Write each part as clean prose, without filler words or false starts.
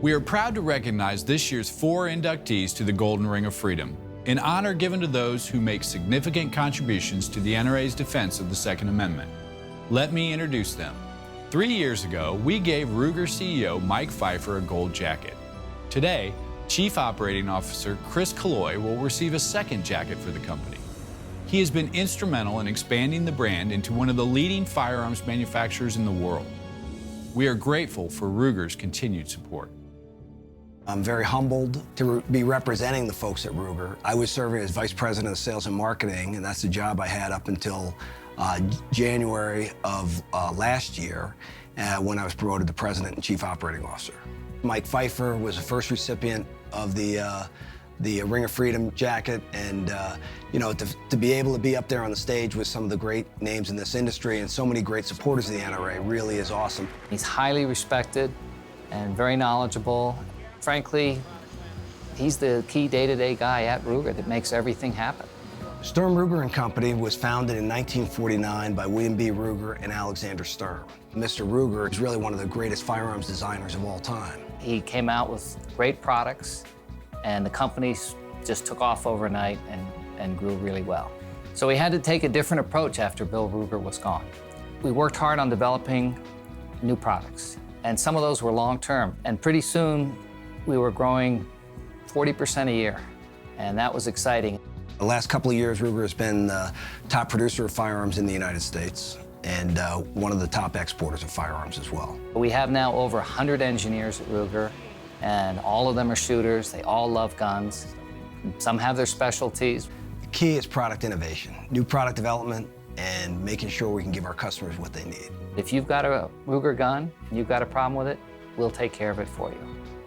We are proud to recognize this year's 4 inductees to the Golden Ring of Freedom, an honor given to those who make significant contributions to the NRA's defense of the Second Amendment. Let me introduce them. 3 years ago, we gave Ruger CEO Mike Pfeiffer a gold jacket. Today, Chief Operating Officer Chris Killoy will receive a second jacket for the company. He has been instrumental in expanding the brand into one of the leading firearms manufacturers in the world. We are grateful for Ruger's continued support. I'm very humbled to be representing the folks at Ruger. I was serving as Vice President of Sales and Marketing, and that's the job I had up until January of last year when I was promoted to President and Chief Operating Officer. Mike Pfeiffer was the first recipient of the Ring of Freedom jacket, and you know, to be able to be up there on the stage with some of the great names in this industry and so many great supporters of the NRA really is awesome. He's highly respected and very knowledgeable. Frankly, he's the key day-to-day guy at Ruger that makes everything happen. Sturm, Ruger & Company was founded in 1949 by William B. Ruger and Alexander Sturm. Mr. Ruger is really one of the greatest firearms designers of all time. He came out with great products, and the company just took off overnight and grew really well. So we had to take a different approach after Bill Ruger was gone. We worked hard on developing new products, and some of those were long-term, and pretty soon we were growing 40% a year, and that was exciting. The last couple of years, Ruger has been the top producer of firearms in the United States and one of the top exporters of firearms as well. We have now over 100 engineers at Ruger, and all of them are shooters. They all love guns. Some have their specialties. The key is product innovation, new product development, and making sure we can give our customers what they need. If you've got a Ruger gun and you've got a problem with it, we'll take care of it for you.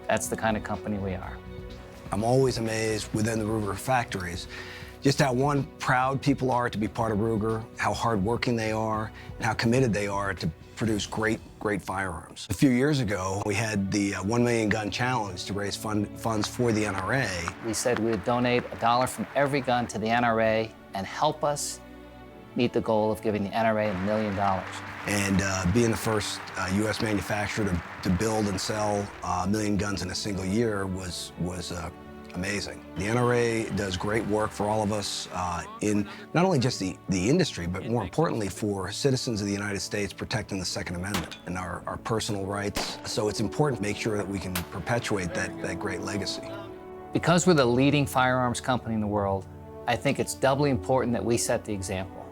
That's the kind of company we are. I'm always amazed within the Ruger factories just how proud people are to be part of Ruger, how hardworking they are, and how committed they are to produce great firearms. A few years ago, we had the 1 million gun challenge to raise funds for the NRA. We said we would donate $1 from every gun to the NRA and help us meet the goal of giving the NRA $1 million. And being the first U.S. manufacturer to build and sell 1 million guns in a single year was amazing. The NRA does great work for all of us in not only just the industry, but more importantly for citizens of the United States protecting the Second Amendment and our personal rights. So it's important to make sure that we can perpetuate that great legacy. Because we're the leading firearms company in the world, I think it's doubly important that we set the example,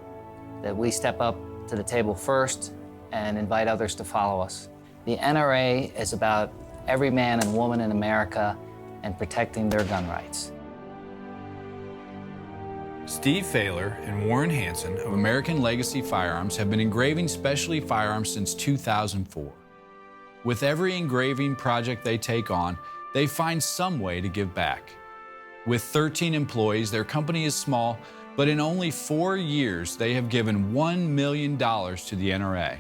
that we step up to the table first and invite others to follow us. The NRA is about every man and woman in America and protecting their gun rights. Steve Faler and Warren Hanson of American Legacy Firearms have been engraving specialty firearms since 2004. With every engraving project they take on, they find some way to give back. With 13 employees, their company is small, but in only 4 years, they have given $1 million to the NRA.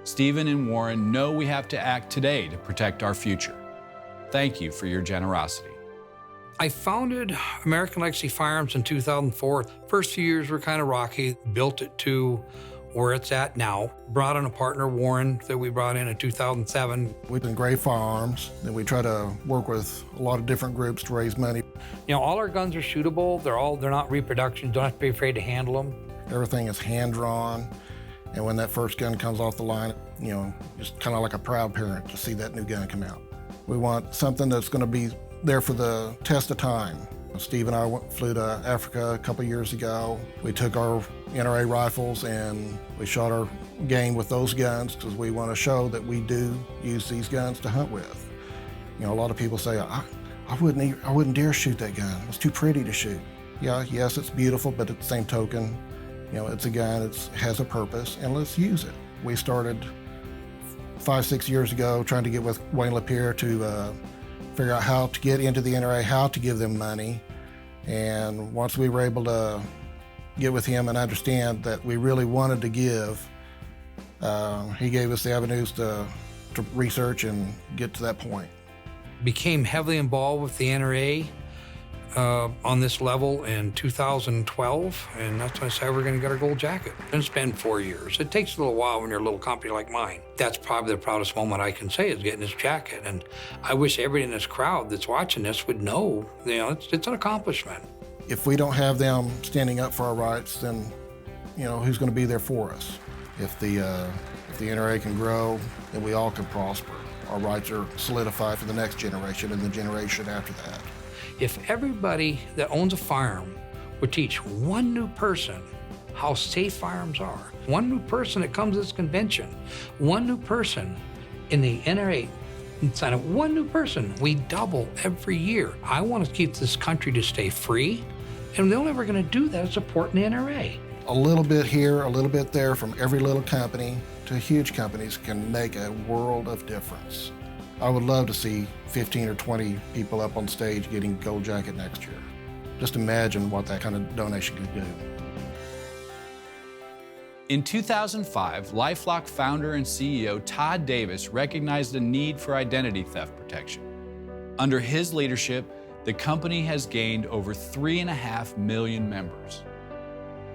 Stephen and Warren know we have to act today to protect our future. Thank you for your generosity. I founded American Legacy Firearms in 2004. First few years were kind of rocky, built it to where it's at now. Brought in a partner, Warren, that we brought in 2007. We've engrave firearms, and we try to work with a lot of different groups to raise money. You know, all our guns are shootable. They're not reproductions. Don't have to be afraid to handle them. Everything is hand-drawn, and when that first gun comes off the line, you know, just kind of like a proud parent to see that new gun come out. We want something that's going to be there for the test of time. Steve and I flew to Africa a couple years ago. We took our NRA rifles and we shot our game with those guns because we want to show that we do use these guns to hunt with. You know, a lot of people say, I wouldn't dare shoot that gun. It's too pretty to shoot. Yeah, yes, it's beautiful, but at the same token, you know, it's a gun, it has a purpose, and let's use it. We started 5-6 years ago trying to get with Wayne LaPierre to figure out how to get into the NRA, how to give them money. And once we were able to get with him and understand that we really wanted to give, he gave us the avenues to research and get to that point. Became heavily involved with the NRA on this level in 2012, and that's when I said we're going to get our gold jacket. And it's been 4 years. It takes a little while when you're a little company like mine. That's probably the proudest moment I can say is getting this jacket. And I wish everybody in this crowd that's watching this would know, it's an accomplishment. If we don't have them standing up for our rights, then, who's going to be there for us? If the NRA can grow, then we all can prosper. Our rights are solidified for the next generation and the generation after that. If everybody that owns a firearm would teach one new person how safe firearms are, one new person that comes to this convention, one new person in the NRA, sign up one new person, we double every year. I want to keep this country to stay free, and the only way we're going to do that is supporting the NRA. A little bit here, a little bit there from every little company to huge companies can make a world of difference. I would love to see 15 or 20 people up on stage getting gold jacket next year. Just imagine what that kind of donation could do. In 2005, LifeLock founder and CEO Todd Davis recognized the need for identity theft protection. Under his leadership, the company has gained over 3.5 million members.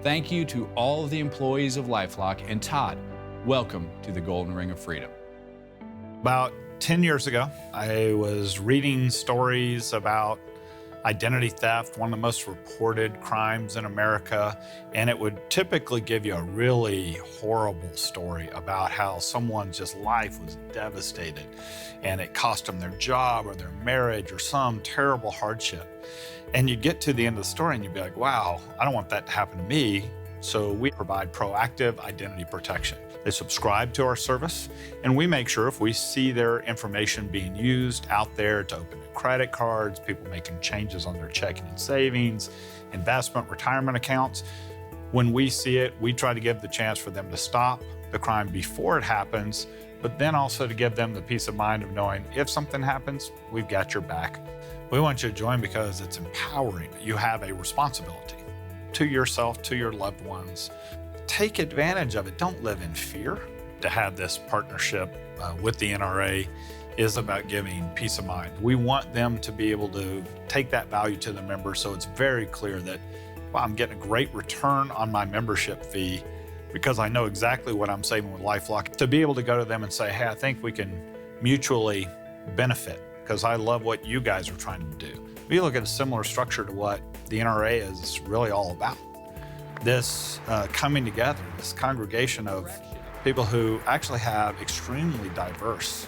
Thank you to all of the employees of LifeLock, and Todd, welcome to the Golden Ring of Freedom. About 10 years ago, I was reading stories about identity theft, one of the most reported crimes in America, and it would typically give you a really horrible story about how someone's just life was devastated and it cost them their job or their marriage or some terrible hardship. And you'd get to the end of the story and you'd be like, wow, I don't want that to happen to me. So we provide proactive identity protection. They subscribe to our service, and we make sure if we see their information being used out there to open new credit cards, people making changes on their checking and savings, investment, retirement accounts, when we see it, we try to give the chance for them to stop the crime before it happens, but then also to give them the peace of mind of knowing if something happens, we've got your back. We want you to join because it's empowering. You have a responsibility to yourself, to your loved ones. Take advantage of it. Don't live in fear. To have this partnership with the NRA is about giving peace of mind. We want them to be able to take that value to the members so it's very clear that, wow, I'm getting a great return on my membership fee because I know exactly what I'm saving with LifeLock. To be able to go to them and say, hey, I think we can mutually benefit because I love what you guys are trying to do. We look at a similar structure to what the NRA is really all about. This coming together, this congregation of people who actually have extremely diverse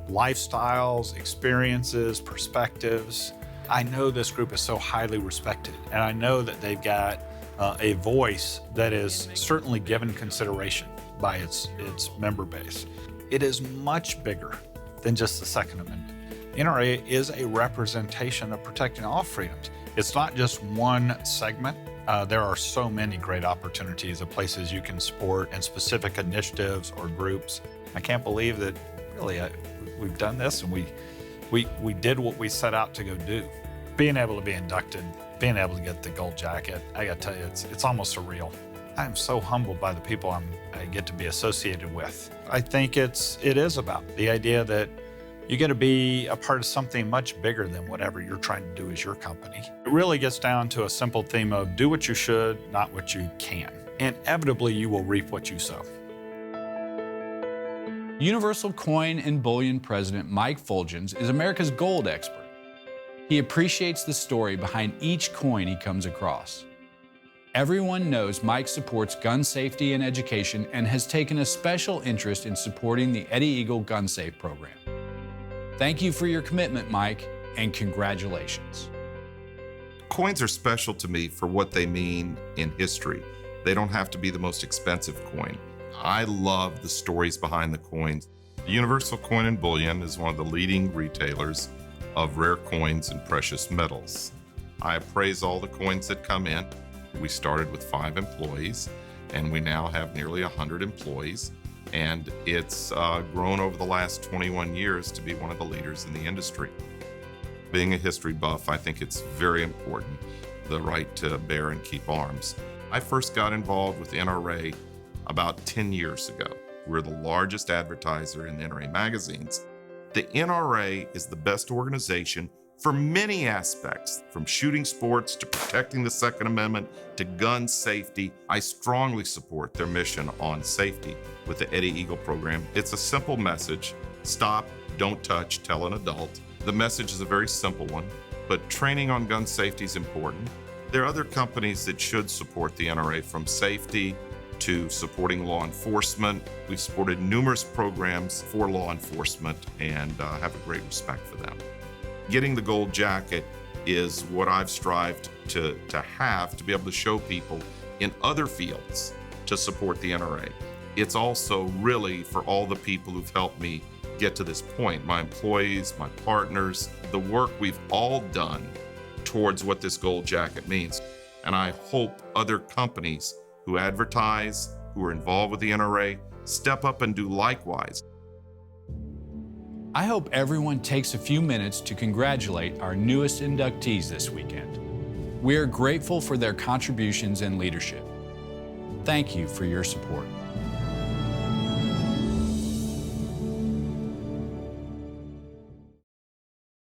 lifestyles, experiences, perspectives. I know this group is so highly respected, and I know that they've got a voice that is certainly given consideration by its member base. It is much bigger than just the Second Amendment. NRA is a representation of protecting all freedoms. It's not just one segment. There are so many great opportunities of places you can support and specific initiatives or groups. I can't believe that really we've done this and we did what we set out to go do. Being able to be inducted, being able to get the gold jacket, I gotta tell you, it's almost surreal. I'm so humbled by the people I get to be associated with. I think it is about the idea that you get to be a part of something much bigger than whatever you're trying to do as your company. It really gets down to a simple theme of do what you should, not what you can. Inevitably, you will reap what you sow. Universal Coin and Bullion President Mike Fulgens is America's gold expert. He appreciates the story behind each coin he comes across. Everyone knows Mike supports gun safety and education and has taken a special interest in supporting the Eddie Eagle Gun Safe program. Thank you for your commitment, Mike, and congratulations. Coins are special to me for what they mean in history. They don't have to be the most expensive coin. I love the stories behind the coins. Universal Coin and Bullion is one of the leading retailers of rare coins and precious metals. I appraise all the coins that come in. We started with 5 employees, and we now have nearly 100 employees. And it's grown over the last 21 years to be one of the leaders in the industry. Being a history buff, I think it's very important, the right to bear and keep arms. I first got involved with the NRA about 10 years ago. We're the largest advertiser in the NRA magazines. The NRA is the best organization For many aspects, from shooting sports to protecting the Second Amendment to gun safety, I strongly support their mission on safety with the Eddie Eagle program. It's a simple message: stop, don't touch, tell an adult. The message is a very simple one, but training on gun safety is important. There are other companies that should support the NRA, from safety to supporting law enforcement. We've supported numerous programs for law enforcement and have a great respect for them. Getting the gold jacket is what I've strived to have, to be able to show people in other fields to support the NRA. It's also really for all the people who've helped me get to this point, my employees, my partners, the work we've all done towards what this gold jacket means. And I hope other companies who advertise, who are involved with the NRA, step up and do likewise. I hope everyone takes a few minutes to congratulate our newest inductees this weekend. We are grateful for their contributions and leadership. Thank you for your support.